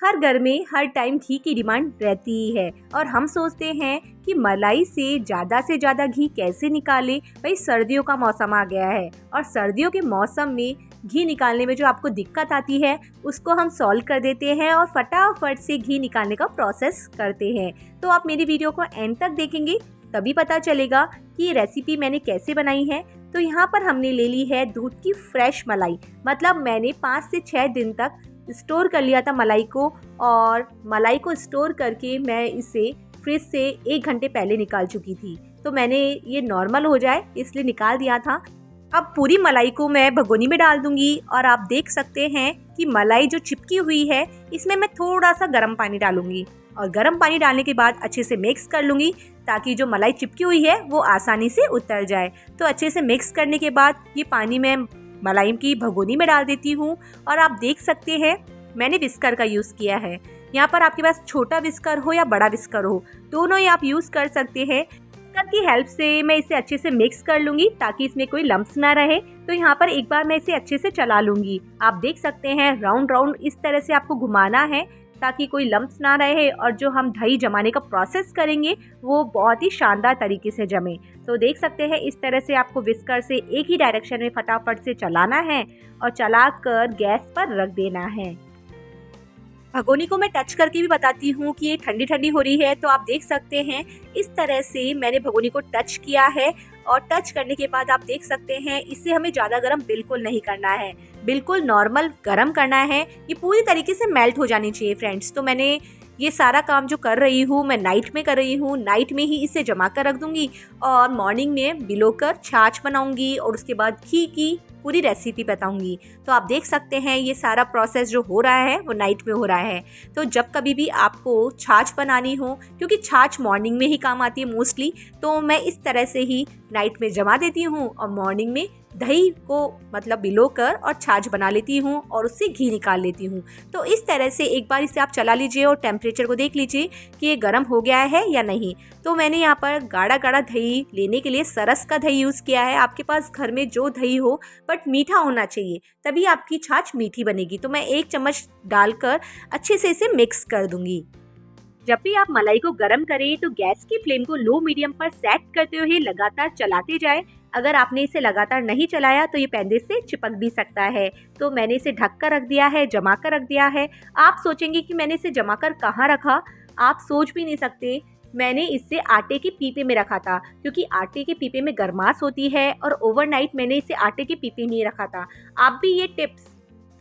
हर घर में हर टाइम घी की डिमांड रहती ही है और हम सोचते हैं कि मलाई से ज़्यादा घी कैसे निकाले। भाई सर्दियों का मौसम आ गया है और सर्दियों के मौसम में घी निकालने में जो आपको दिक्कत आती है उसको हम सॉल्व कर देते हैं और फटाफट से घी निकालने का प्रोसेस करते हैं। तो आप मेरी वीडियो को एंड तक देखेंगे तभी पता चलेगा कि ये रेसिपी मैंने कैसे बनाई है। तो यहाँ पर हमने ले ली है दूध की फ्रेश मलाई, मतलब मैंने 5 से 6 दिन तक स्टोर कर लिया था मलाई को और मलाई को स्टोर करके मैं इसे फ्रिज से 1 घंटे पहले निकाल चुकी थी। तो मैंने ये नॉर्मल हो जाए इसलिए निकाल दिया था। अब पूरी मलाई को मैं भगोनी में डाल दूंगी और आप देख सकते हैं कि मलाई जो चिपकी हुई है इसमें मैं थोड़ा सा गर्म पानी डालूंगी और गर्म पानी डालने के बाद अच्छे से मिक्स कर लूंगी ताकि जो मलाई चिपकी हुई है वो आसानी से उतर जाए। तो अच्छे से मिक्स करने के बाद ये पानी मैं मलाई की भगोनी में डाल देती हूँ और आप देख सकते हैं मैंने विस्कर का यूज़ किया है। यहाँ पर आपके पास छोटा विस्कर हो या बड़ा विस्कर हो, दोनों ही आप यूज़ कर सकते हैं। विस्कर की हेल्प से मैं इसे अच्छे से मिक्स कर लूँगी ताकि इसमें कोई लम्प्स ना रहे। तो यहाँ पर एक बार मैं इसे अच्छे से चला लूँगी। आप देख सकते हैं राउंड राउंड इस तरह से आपको घुमाना है ताकि कोई लम्प्स ना रहे और जो हम दही जमाने का प्रोसेस करेंगे वो बहुत ही शानदार तरीके से जमे। तो देख सकते हैं इस तरह से आपको विस्कर से एक ही डायरेक्शन में फटाफट से चलाना है और चलाकर गैस पर रख देना है। भगोनी को मैं टच करके भी बताती हूँ कि ये ठंडी ठंडी हो रही है। तो आप देख सकते हैं इस तरह से मैंने भगोनी को टच किया है और टच करने के बाद आप देख सकते हैं इसे हमें ज़्यादा गर्म बिल्कुल नहीं करना है, बिल्कुल नॉर्मल गर्म करना है। ये पूरी तरीके से मेल्ट हो जानी चाहिए फ्रेंड्स। तो मैंने ये सारा काम जो कर रही हूँ मैं नाइट में कर रही हूँ, नाइट में ही इसे जमा कर रख दूँगी और मॉर्निंग में भिगोकर छाछ बनाऊँगी और उसके बाद घी की पूरी रेसिपी बताऊंगी। तो आप देख सकते हैं ये सारा प्रोसेस जो हो रहा है वो नाइट में हो रहा है। तो जब कभी भी आपको छाछ बनानी हो, क्योंकि छाछ मॉर्निंग में ही काम आती है मोस्टली, तो मैं इस तरह से ही नाइट में जमा देती हूँ और मॉर्निंग में दही को मतलब भिगोकर और छाछ बना लेती हूँ और उससे घी निकाल लेती हूँ। तो इस तरह से एक बार इसे आप चला लीजिए और टेम्परेचर को देख लीजिए कि ये गर्म हो गया है या नहीं। तो मैंने यहाँ पर गाढ़ा गाढ़ा दही लेने के लिए सरस का दही यूज़ किया है। आपके पास घर में जो दही हो बट मीठा होना चाहिए तभी आपकी छाछ मीठी बनेगी। तो मैं 1 चम्मच डालकर अच्छे से इसे मिक्स कर दूंगी। जब भी आप मलाई को गर्म करें तो गैस की फ्लेम को लो मीडियम पर सेट करते हुए लगातार चलाते जाएं। अगर आपने इसे लगातार नहीं चलाया तो ये पैंदे से चिपक भी सकता है। तो मैंने इसे ढक कर रख दिया है, जमा कर रख दिया है। आप सोचेंगे कि मैंने इसे जमा कर कहाँ रखा, आप सोच भी नहीं सकते। मैंने इसे आटे के पीपे में रखा था क्योंकि आटे के पीपे में गर्माश होती है और ओवरनाइट मैंने इसे आटे के पीपे में ही रखा था। आप भी ये टिप्स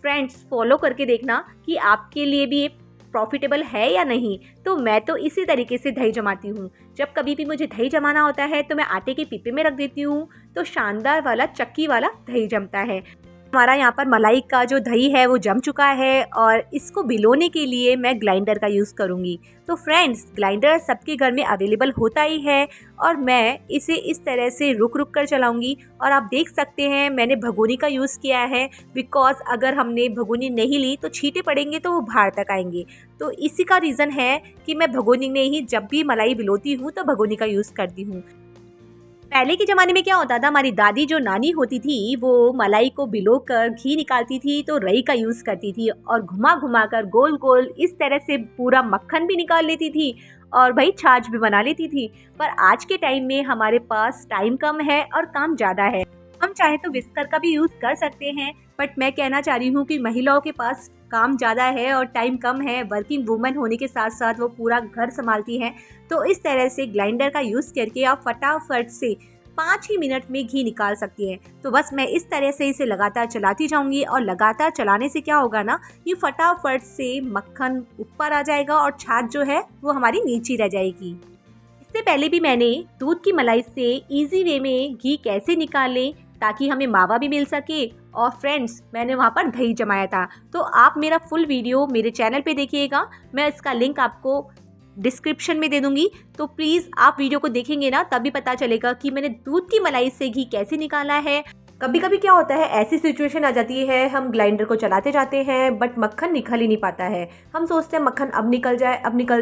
फ्रेंड्स फॉलो करके देखना कि आपके लिए भी ये प्रॉफिटेबल है या नहीं। तो मैं तो इसी तरीके से दही जमाती हूँ। जब कभी भी मुझे दही जमाना होता है तो मैं आटे के पीपे में रख देती हूँ, तो शानदार वाला चक्की वाला दही जमता है। हमारा यहाँ पर मलाई का जो दही है वो जम चुका है और इसको भिगोने के लिए मैं ग्राइंडर का यूज़ करूँगी। तो फ्रेंड्स ग्राइंडर सबके घर में अवेलेबल होता ही है और मैं इसे इस तरह से रुक रुक कर चलाऊँगी। और आप देख सकते हैं मैंने भगोनी का यूज़ किया है बिकॉज अगर हमने भगोनी नहीं ली तो छींटे पड़ेंगे तो वो बाहर तक आएंगे। तो इसी का रीज़न है कि मैं भगोनी में ही जब भी मलाई भिगोती हूँ तो भगोनी का यूज़ करती हूँ। पहले के ज़माने में क्या होता था, हमारी दादी जो नानी होती थी वो मलाई को भिगोकर घी निकालती थी तो रई का यूज़ करती थी और घुमा घुमा कर गोल गोल इस तरह से पूरा मक्खन भी निकाल लेती थी और भाई छाछ भी बना लेती थी। पर आज के टाइम में हमारे पास टाइम कम है और काम ज़्यादा है। हम चाहे तो विस्कर का भी यूज़ कर सकते हैं बट मैं कहना चाह रही हूँ कि महिलाओं के पास काम ज़्यादा है और टाइम कम है। वर्किंग वूमेन होने के साथ साथ वो पूरा घर संभालती हैं। तो इस तरह से ग्राइंडर का यूज़ करके आप फटाफट से 5 ही मिनट में घी निकाल सकती हैं। तो बस मैं इस तरह से इसे लगातार चलाती जाऊंगी और लगातार चलाने से क्या होगा ना, ये फटाफट से मक्खन ऊपर आ जाएगा और छाछ जो है वो हमारी नीचे रह जाएगी। इससे पहले भी मैंने दूध की मलाई से इजी वे में घी कैसे निकालें ताकि हमें मावा भी मिल सके और फ्रेंड्स मैंने वहाँ पर दही जमाया था। तो आप मेरा फुल वीडियो मेरे चैनल पे देखिएगा, मैं इसका लिंक आपको डिस्क्रिप्शन में दे दूंगी। तो प्लीज़ आप वीडियो को देखेंगे ना तभी पता चलेगा कि मैंने दूध की मलाई से घी कैसे निकाला है। कभी कभी क्या होता है, ऐसी सिचुएशन आ जाती है हम ग्राइंडर को चलाते जाते हैं बट मक्खन निकल ही नहीं पाता है। हम सोचते हैं मक्खन अब निकल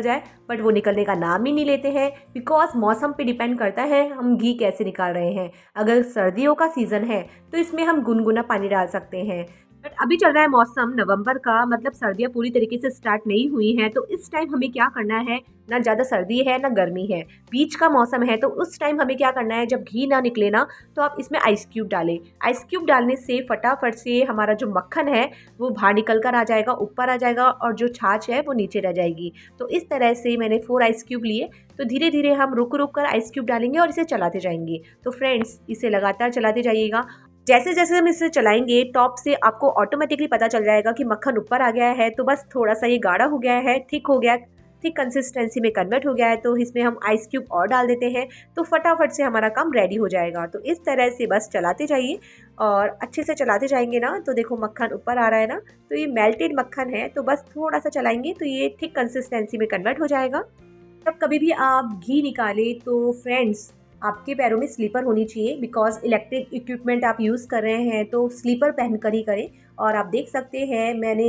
जाए बट वो निकलने का नाम ही नहीं लेते हैं बिकॉज मौसम पे डिपेंड करता है हम घी कैसे निकाल रहे हैं। अगर सर्दियों का सीज़न है तो इसमें हम गुनगुना पानी डाल सकते हैं। बट अभी चल रहा है मौसम नवंबर का, मतलब सर्दियाँ पूरी तरीके से स्टार्ट नहीं हुई हैं, तो इस टाइम हमें क्या करना है, ना ज़्यादा सर्दी है ना गर्मी है, बीच का मौसम है, तो उस टाइम हमें क्या करना है, जब घी ना निकले ना, तो आप इसमें आइस क्यूब डालें। आइस क्यूब डालने से फटाफट से हमारा जो मक्खन है वो बाहर निकल कर आ जाएगा, ऊपर आ जाएगा, और जो छाछ है वो नीचे रह जाएगी। तो इस तरह से मैंने 4 आइस क्यूब लिए। तो धीरे धीरे हम रुक रुक कर आइस क्यूब डालेंगे और इसे चलाते जाएंगे। तो फ्रेंड्स, इसे लगातार चलाते जाइएगा। जैसे जैसे हम इसे चलाएंगे टॉप से आपको ऑटोमेटिकली पता चल जाएगा कि मक्खन ऊपर आ गया है, तो बस थोड़ा सा ये गाढ़ा हो गया है, थिक हो गया, थिक कंसिस्टेंसी में कन्वर्ट हो गया है, तो इसमें हम आइस क्यूब और डाल देते हैं, तो फटाफट से हमारा काम रेडी हो जाएगा। तो इस तरह से बस चलाते जाइए और अच्छे से चलाते जाएंगे ना, तो देखो मक्खन ऊपर आ रहा है ना, तो ये मेल्टेड मक्खन है, तो बस थोड़ा सा चलाएंगे तो ये थिक कंसिस्टेंसी में कन्वर्ट हो जाएगा। जब कभी भी आप घी निकालें तो फ्रेंड्स, आपके पैरों में स्लीपर होनी चाहिए, बिकॉज इलेक्ट्रिक इक्विपमेंट आप यूज़ कर रहे हैं, तो स्लीपर पहन कर ही करें। और आप देख सकते हैं मैंने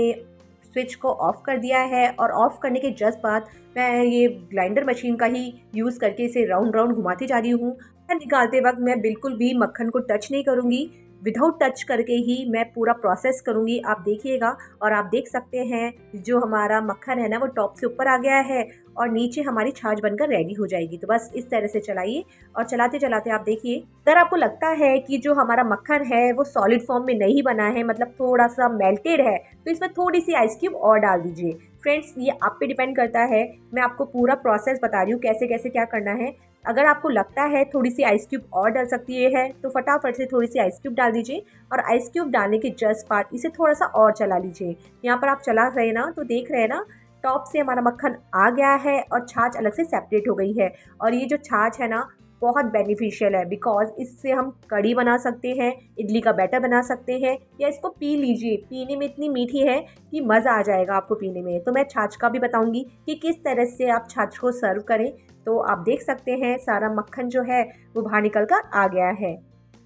स्विच को ऑफ कर दिया है, और ऑफ करने के जस्ट बाद मैं ये ग्राइंडर मशीन का ही यूज़ करके इसे राउंड राउंड घुमाती जा रही हूँ। निकालते वक्त मैं बिल्कुल भी मक्खन को टच नहीं करूँगी, विदाउट टच करके ही मैं पूरा प्रोसेस करूँगी, आप देखिएगा। और आप देख सकते हैं जो हमारा मक्खन है ना, वो टॉप से ऊपर आ गया है और नीचे हमारी छाछ बनकर रेडी हो जाएगी। तो बस इस तरह से चलाइए, और चलाते चलाते आप देखिए, अगर आपको लगता है कि जो हमारा मक्खन है वो सॉलिड फॉर्म में नहीं बना है, मतलब थोड़ा सा मेल्टेड है, तो इसमें थोड़ी सी आइस क्यूब और डाल दीजिए। फ्रेंड्स, ये आप पे डिपेंड करता है, मैं आपको पूरा प्रोसेस बता रही हूँ कैसे कैसे क्या करना है। अगर आपको लगता है थोड़ी सी आइस क्यूब और डाल सकती है, तो फटाफट से थोड़ी सी आइस क्यूब डाल दीजिए, और आइस क्यूब डालने के जस्ट बाद इसे थोड़ा सा और चला लीजिए। यहाँ पर आप चला रहे ना, तो देख रहे हैं ना, टॉप से हमारा मक्खन आ गया है और छाछ अलग से सेपरेट हो गई है। और ये जो छाछ है ना, बहुत बेनिफिशियल है, बिकॉज इससे हम कढ़ी बना सकते हैं, इडली का बैटर बना सकते हैं, या इसको पी लीजिए, पीने में इतनी मीठी है कि मज़ा आ जाएगा आपको पीने में। तो मैं छाछ का भी बताऊंगी कि किस तरह से आप छाछ को सर्व करें। तो आप देख सकते हैं सारा मक्खन जो है वो बाहर निकल कर आ गया है।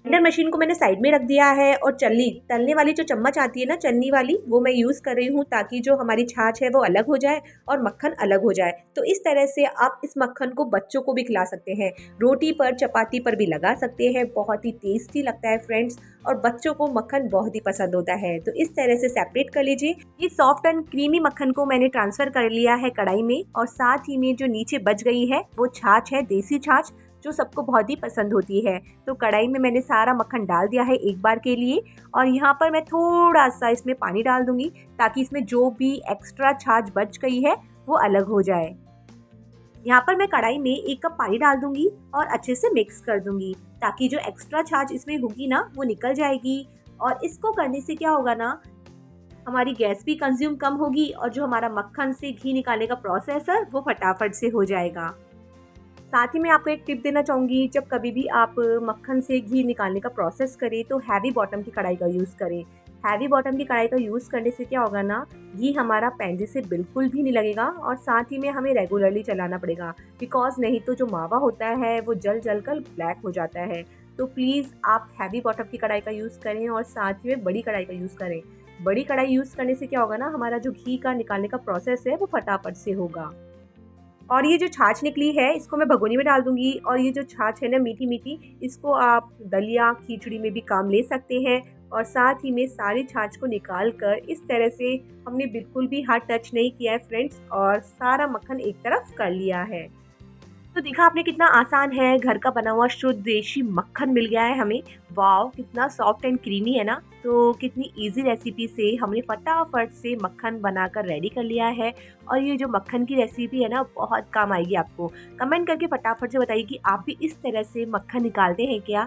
ग्राइंडर मशीन को मैंने साइड में रख दिया है, और चलनी तलने वाली जो चम्मच आती है ना, चलनी वाली, वो मैं यूज़ कर रही हूँ, ताकि जो हमारी छाछ है वो अलग हो जाए और मक्खन अलग हो जाए। तो इस तरह से आप इस मक्खन को बच्चों को भी खिला सकते हैं, रोटी पर चपाती पर भी लगा सकते हैं, बहुत ही टेस्टी लगता है फ्रेंड्स, और बच्चों को मक्खन बहुत ही पसंद होता है। तो इस तरह से सेपरेट कर लीजिए। ये सॉफ्ट एंड क्रीमी मक्खन को मैंने ट्रांसफ़र कर लिया है कढ़ाई में, और साथ ही में जो नीचे बच गई है वो छाछ है, देसी छाछ, जो सबको बहुत ही पसंद होती है। तो कढ़ाई में मैंने सारा मक्खन डाल दिया है एक बार के लिए, और यहाँ पर मैं थोड़ा सा इसमें पानी डाल दूंगी, ताकि इसमें जो भी एक्स्ट्रा छाछ बच गई है वो अलग हो जाए। यहाँ पर मैं कढ़ाई में 1 कप पानी डाल दूंगी और अच्छे से मिक्स कर दूंगी, ताकि जो एक्स्ट्रा छाछ इसमें होगी ना वो निकल जाएगी। और इसको करने से क्या होगा ना, हमारी गैस भी कंज्यूम कम होगी, और जो हमारा मक्खन से घी निकालने का प्रोसेस है वो फटाफट से हो जाएगा। साथ ही मैं आपको एक टिप देना चाहूँगी, जब कभी भी आप मक्खन से घी निकालने का प्रोसेस करें तो हैवी बॉटम की कढ़ाई का यूज़ करें। हैवी बॉटम की कढ़ाई का यूज़ करने से क्या होगा ना, घी हमारा पैंजे से बिल्कुल भी नहीं लगेगा, और साथ ही में हमें रेगुलरली चलाना पड़ेगा, बिकॉज नहीं तो जो मावा होता है वो जल जल कर ब्लैक हो जाता है। तो प्लीज़ आप हैवी बॉटम की कढ़ाई का यूज़ करें, और साथ ही में बड़ी कढ़ाई का यूज़ करें। बड़ी कढ़ाई यूज़ करने से क्या होगा ना, हमारा जो घी का निकालने का प्रोसेस है वो फटाफट से होगा। और ये जो छाछ निकली है इसको मैं भगोनी में डाल दूंगी, और ये जो छाछ है ना मीठी मीठी, इसको आप दलिया खिचड़ी में भी काम ले सकते हैं। और साथ ही में सारी छाछ को निकाल कर इस तरह से हमने बिल्कुल भी हाथ टच नहीं किया है फ्रेंड्स, और सारा मक्खन एक तरफ कर लिया है। तो देखा आपने कितना आसान है, घर का बना हुआ शुद्ध देशी मक्खन मिल गया है हमें। वाओ, कितना सॉफ्ट एंड क्रीमी है ना। तो कितनी इजी रेसिपी से हमने फटाफट से मक्खन बनाकर रेडी कर लिया है। और ये जो मक्खन की रेसिपी है ना, बहुत काम आएगी आपको। कमेंट करके फटाफट से बताइए कि आप भी इस तरह से मक्खन निकालते हैं क्या।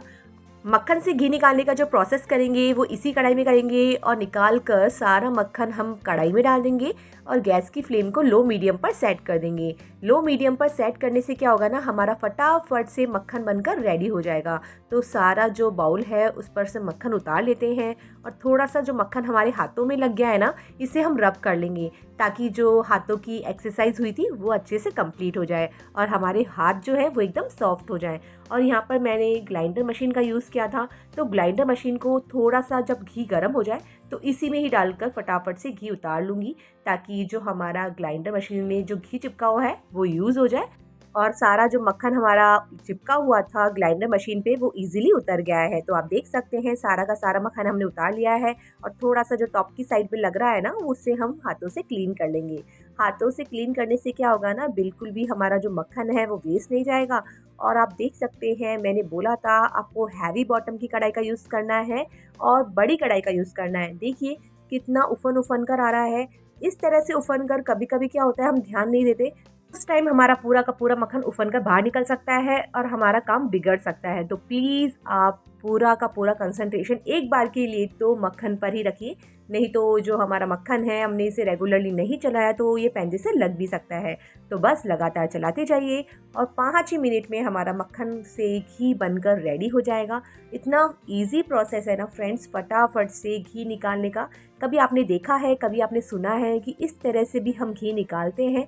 मक्खन से घी निकालने का जो प्रोसेस करेंगे वो इसी कढ़ाई में करेंगे, और निकाल कर सारा मक्खन हम कढ़ाई में डाल देंगे, और गैस की फ्लेम को लो मीडियम पर सेट कर देंगे। लो मीडियम पर सेट करने से क्या होगा ना, हमारा फटाफट से मक्खन बनकर रेडी हो जाएगा। तो सारा जो बाउल है उस पर से मक्खन उतार लेते हैं, और थोड़ा सा जो मक्खन हमारे हाथों में लग गया है ना, इसे हम रब कर लेंगे, ताकि जो हाथों की एक्सरसाइज हुई थी वो अच्छे से कंप्लीट हो जाए, और हमारे हाथ जो है वो एकदम सॉफ्ट हो जाए। और यहाँ पर मैंने ग्राइंडर मशीन का यूज़ किया था, तो ग्राइंडर मशीन को थोड़ा सा जब घी गर्म हो जाए तो इसी में ही डालकर फटाफट से घी उतार लूँगी, ताकि जो हमारा ग्राइंडर मशीन में जो घी चिपका हुआ है वो यूज़ हो जाए। और सारा जो मक्खन हमारा चिपका हुआ था ग्राइंडर मशीन पे वो इजीली उतर गया है। तो आप देख सकते हैं सारा का सारा मक्खन हमने उतार लिया है और थोड़ा सा जो टॉप की साइड पे लग रहा है ना उससे हम हाथों से क्लीन कर लेंगे। हाथों से क्लीन करने से क्या होगा ना, बिल्कुल भी हमारा जो मक्खन है वो वेस्ट नहीं जाएगा। और आप देख सकते हैं मैंने बोला था आपको हैवी बॉटम की कढ़ाई का यूज़ करना है और बड़ी कढ़ाई का यूज़ करना है। देखिए कितना उफन उफन कर आ रहा है। इस तरह से उफन कर कभी कभी क्या होता है हम ध्यान नहीं देते, उस टाइम हमारा पूरा का पूरा मक्खन उफन कर बाहर निकल सकता है और हमारा काम बिगड़ सकता है। तो प्लीज़ आप पूरा का पूरा कंसंट्रेशन एक बार के लिए तो मक्खन पर ही रखिए, नहीं तो जो हमारा मक्खन है हमने इसे रेगुलरली नहीं चलाया तो ये पैंजे से लग भी सकता है। तो बस लगातार चलाते जाइए और 5 ही मिनट में हमारा मक्खन से घी बनकर रेडी हो जाएगा। इतना इजी प्रोसेस है ना फ्रेंड्स, फटाफट से घी निकालने का। कभी आपने देखा है, कभी आपने सुना है कि इस तरह से भी हम घी निकालते हैं?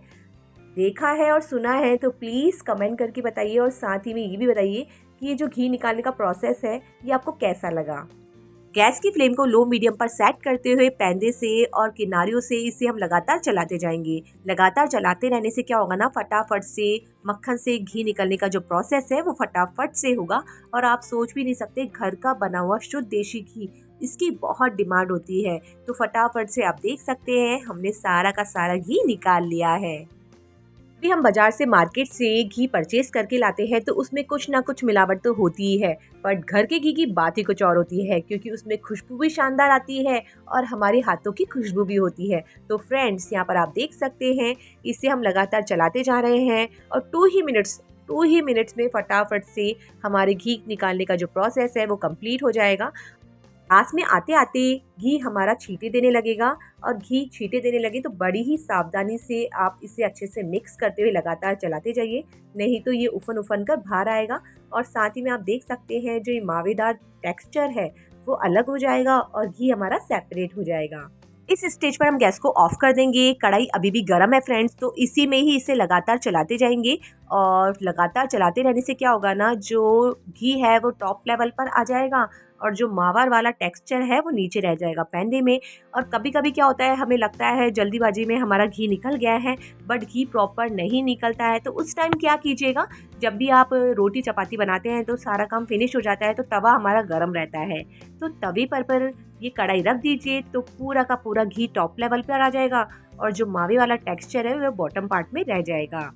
देखा है और सुना है तो प्लीज़ कमेंट करके बताइए और साथ ही में ये भी बताइए कि ये जो घी निकालने का प्रोसेस है ये आपको कैसा लगा। गैस की फ्लेम को लो मीडियम पर सेट करते हुए पैंदे से और किनारियों से इसे हम लगातार चलाते जाएंगे। लगातार चलाते रहने से क्या होगा ना, फटाफट से मक्खन से घी निकलने का जो प्रोसेस है वो फटाफट से होगा। और आप सोच भी नहीं सकते, घर का बना हुआ शुद्ध देशी घी इसकी बहुत डिमांड होती है। तो फटाफट से आप देख सकते हैं हमने सारा का सारा घी निकाल लिया है। भी हम बाजार से मार्केट से घी परचेज करके लाते हैं तो उसमें कुछ ना कुछ मिलावट तो होती ही है, बट घर के घी की बात ही कुछ और होती है क्योंकि उसमें खुशबू भी शानदार आती है और हमारे हाथों की खुशबू भी होती है। तो फ्रेंड्स यहाँ पर आप देख सकते हैं इसे हम लगातार चलाते जा रहे हैं और 2 ही मिनट्स में फटाफट से हमारे घी निकालने का जो प्रोसेस है वो कंप्लीट हो जाएगा। पास में आते आते घी हमारा छींटे देने लगेगा और घी छींटे देने लगे तो बड़ी ही सावधानी से आप इसे अच्छे से मिक्स करते हुए लगातार चलाते जाइए, नहीं तो ये उफन उफन कर बाहर आएगा। और साथ ही में आप देख सकते हैं जो ये मावेदार टेक्सचर है वो अलग हो जाएगा और घी हमारा सेपरेट हो जाएगा। इस स्टेज पर हम गैस को ऑफ कर देंगे। कढ़ाई अभी भी गर्म है फ्रेंड्स, तो इसी में ही इसे लगातार चलाते जाएंगे और लगातार चलाते रहने से क्या होगा ना, जो घी है वो टॉप लेवल पर आ जाएगा और जो मावा वाला टेक्सचर है वो नीचे रह जाएगा पैंदे में। और कभी कभी क्या होता है हमें लगता है जल्दीबाजी में हमारा घी निकल गया है, बट घी प्रॉपर नहीं निकलता है। तो उस टाइम क्या कीजिएगा, जब भी आप रोटी चपाती बनाते हैं तो सारा काम फिनिश हो जाता है तो तवा हमारा गर्म रहता है, तो तवे पर ये कढ़ाई रख दीजिए तो पूरा का पूरा घी टॉप लेवल पर आ जाएगा और जो मावे वाला टेक्सचर है वो बॉटम पार्ट में रह जाएगा।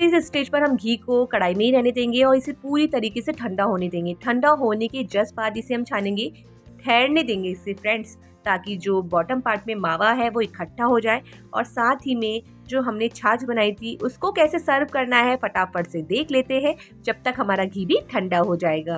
इस स्टेज पर हम घी को कढ़ाई में ही रहने देंगे और इसे पूरी तरीके से ठंडा होने देंगे। ठंडा होने के जस्ट बाद इसे हम छानेंगे, ठहरने देंगे इसे फ्रेंड्स, ताकि जो बॉटम पार्ट में मावा है वो इकट्ठा हो जाए। और साथ ही में जो हमने छाछ बनाई थी उसको कैसे सर्व करना है फटाफट से देख लेते हैं जब तक हमारा घी भी ठंडा हो जाएगा।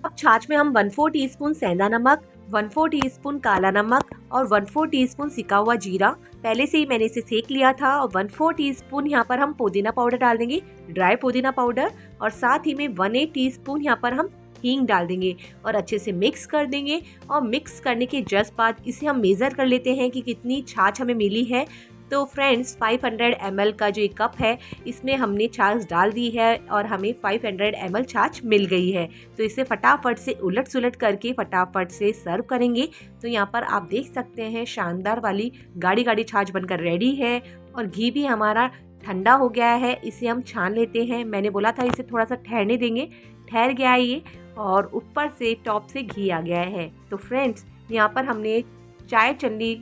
अब छाछ में हम 1/4 टीस्पून सेंधा नमक, 1/4 टीस्पून काला नमक और 1/4 टीस्पून सिका हुआ जीरा, पहले से ही मैंने इसे सेक लिया था, और 1/4 टीस्पून यहाँ पर हम पुदीना पाउडर डाल देंगे, ड्राई पुदीना पाउडर। और साथ ही में 1/8 टीस्पून यहाँ पर हम हींग डाल देंगे और अच्छे से मिक्स कर देंगे। और मिक्स करने के जस्ट बाद इसे हम मेज़र कर लेते हैं कि कितनी छाछ हमें मिली है। तो फ्रेंड्स 500 ml का जो एक कप है इसमें हमने छाछ डाल दी है और हमें 500 ml छाछ मिल गई है। तो इसे फटाफट से उलट सुलट करके फटाफट से सर्व करेंगे। तो यहाँ पर आप देख सकते हैं शानदार वाली गाढ़ी गाढ़ी छाछ बनकर रेडी है और घी भी हमारा ठंडा हो गया है। इसे हम छान लेते हैं, मैंने बोला था इसे थोड़ा सा ठहरने देंगे, ठहर गया है ये और ऊपर से टॉप से घी आ गया है। तो फ्रेंड्स यहाँ पर हमने चाय चन्नी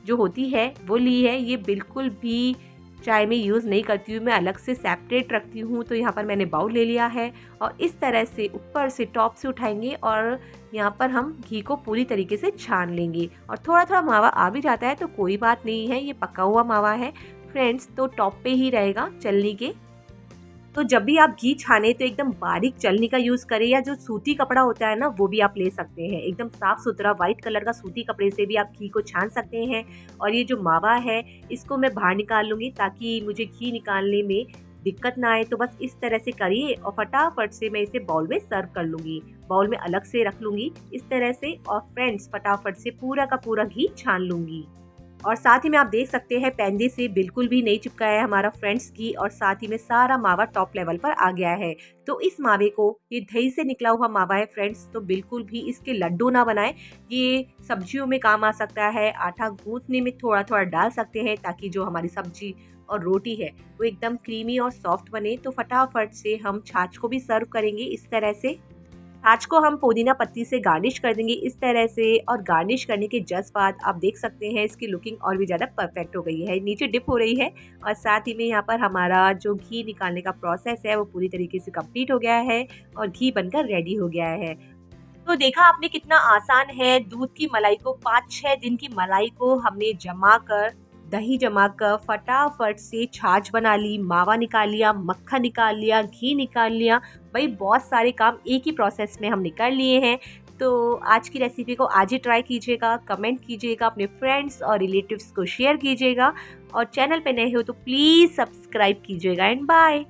जो होती है वो ली है, ये बिल्कुल भी चाय में यूज़ नहीं करती हूँ, मैं अलग से सेपरेट रखती हूँ। तो यहाँ पर मैंने बाउल ले लिया है और इस तरह से ऊपर से टॉप से उठाएंगे और यहाँ पर हम घी को पूरी तरीके से छान लेंगे। और थोड़ा थोड़ा मावा आ भी जाता है तो कोई बात नहीं है, ये पका हुआ मावा है फ्रेंड्स, तो टॉप पे ही रहेगा चलनी के। तो जब भी आप घी छाने तो एकदम बारीक चलनी का यूज़ करें, या जो सूती कपड़ा होता है ना वो भी आप ले सकते हैं, एकदम साफ सुथरा वाइट कलर का सूती कपड़े से भी आप घी को छान सकते हैं। और ये जो मावा है इसको मैं बाहर निकाल लूँगी ताकि मुझे घी निकालने में दिक्कत ना आए। तो बस इस तरह से करिए और फटाफट से मैं इसे बाउल में सर्व कर लूँगी, बाउल में अलग से रख लूँगी इस तरह से। और फ्रेंड्स फटाफट से पूरा का पूरा घी छान लूँगी। और साथ ही में आप देख सकते हैं पेंदे से बिल्कुल भी नहीं चिपका है हमारा फ्रेंड्स घी, और साथ ही में सारा मावा टॉप लेवल पर आ गया है। तो इस मावे को, ये दही से निकला हुआ मावा है फ्रेंड्स, तो बिल्कुल भी इसके लड्डू ना बनाएं। ये सब्जियों में काम आ सकता है, आटा गूंथने में थोड़ा थोड़ा डाल सकते हैं ताकि जो हमारी सब्जी और रोटी है वो एकदम क्रीमी और सॉफ्ट बने। तो फटाफट से हम छाछ को भी सर्व करेंगे इस तरह से। छाछ को हम पुदीना पत्ती से गार्निश कर देंगे इस तरह से, और गार्निश करने के जस्ट बाद आप देख सकते हैं इसकी लुकिंग और भी ज़्यादा परफेक्ट हो गई है, नीचे डिप हो रही है। और साथ ही में यहाँ पर हमारा जो घी निकालने का प्रोसेस है वो पूरी तरीके से कंप्लीट हो गया है और घी बनकर रेडी हो गया है। तो देखा आपने कितना आसान है। दूध की मलाई को, 5-6 दिन की मलाई को हमने जमा कर, दही जमा कर फटाफट से छाछ बना ली, मावा निकाल लिया, मक्खन निकाल लिया, घी निकाल लिया। भाई बहुत सारे काम एक ही प्रोसेस में हम निकाल लिए हैं। तो आज की रेसिपी को आज ही ट्राई कीजिएगा, कमेंट कीजिएगा, अपने फ्रेंड्स और रिलेटिव्स को शेयर कीजिएगा, और चैनल पे नए हो तो प्लीज़ सब्सक्राइब कीजिएगा। And bye.